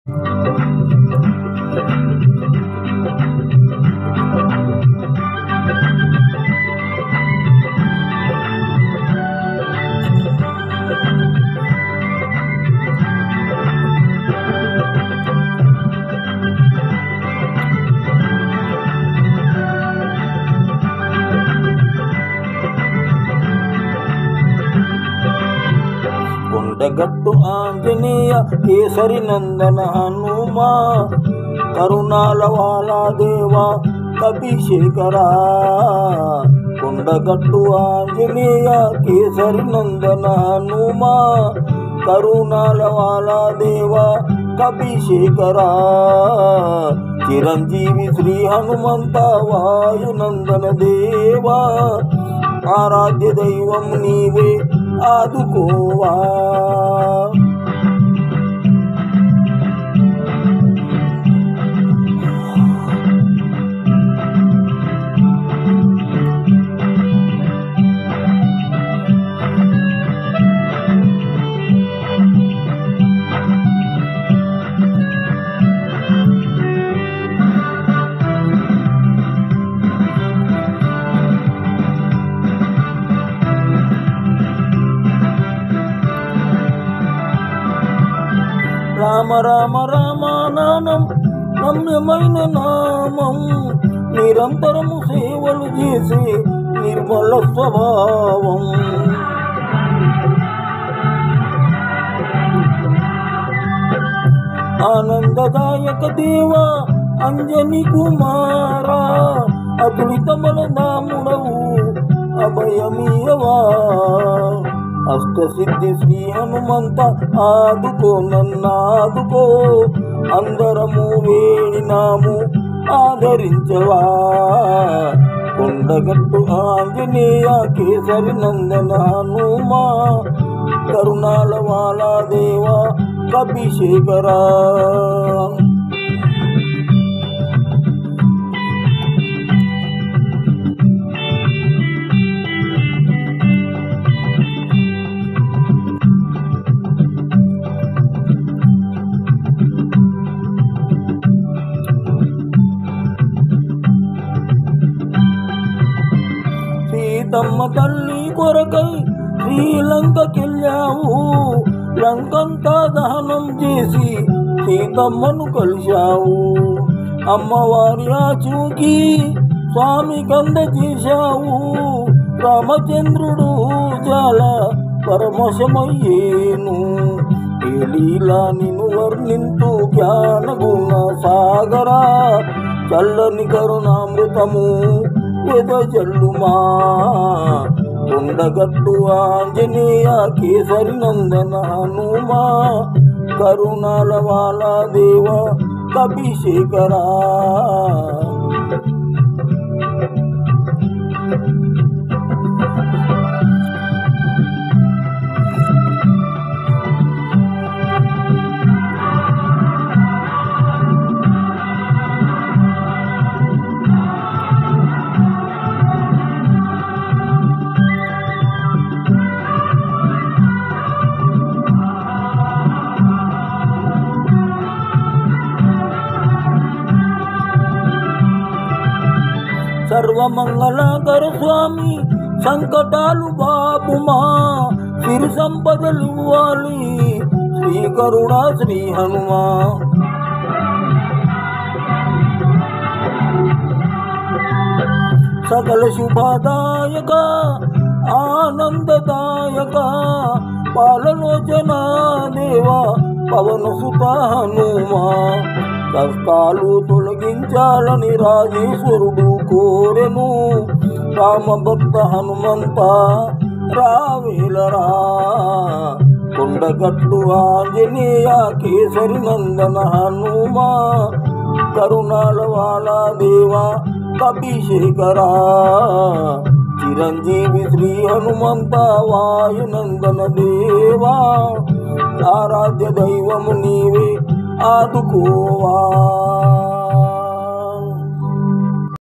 కొండగట్టు ఆంజనేయ కేసరి నందన హనుమా కరుణాల వాలా దేవా కపిశేఖరా. కొండగట్టు ఆంజనేయ కేసరి నందన హనుమా కరుణాల వాలా దేవా కపిశేఖరా. చిరంజీవి శ్రీ హనుమంత వాయునందన దేవా ఆరాధ్య దైవం నీవే ఆదుకోవా. రామ రామ రామానామం రమ్యమైన నామం నిరంతరము సేవలు చేసే నిర్మల స్వభావం. ఆనందదాయక దేవా అంజని కుమారా అతులిత బలదాముడవు అభయమీయవా. అష్టసిద్ధి శ్రీ హనుమంత ఆదుకో నన్నాదుకో అందరము వేడినాము ఆదరించవా. కొండగట్టు ఆంజనేయ కేసరి నందన హనుమా కరుణాల వాలా దేవా కపిశేఖరా. సీతమ్మ తల్లి కొరకై శ్రీలంకకెళ్ళావు. లంకంతా దహనం చేసి సీతమ్మను కలిశావు. అమ్మవారి ఆచూకి స్వామి కంద చేశావు. రామచంద్రుడు చాలా పరమశమయ్యేను. ఏ లీలా నిన్ను వర్ణింతు జ్ఞానగుణ సాగరా. చల్లని కరుణామృతము ఎదజల్లుమా. కొండగట్టు ఆంజనేయ కేసరి నందన హనుమా కరుణాల వాలా దేవా కపిశేఖరా. సర్వమంగళకర స్వామి సంకటాలు బాపుమా. సిరి సంపదలు ఇవ్వాలి శ్రీ కరుణా శ్రీ హనుమా. సకల శుభదాయక ఆనందదాయక పాలలోచన దేవా పవన సుత హనుమా. కష్టాలు తొలగించాలని రాజేశ్వరుడు కోరెను. రామభక్త హనుమంత రావేలరా. కొండగట్టు ఆంజనేయ కేసరి నందన హనుమా కరుణాల వాలా దేవా కపిశేఖరా. చిరంజీవి శ్రీ హనుమంత వాయునందన దేవా ఆరాధ్య దైవము నీవే ఆదుకోవా.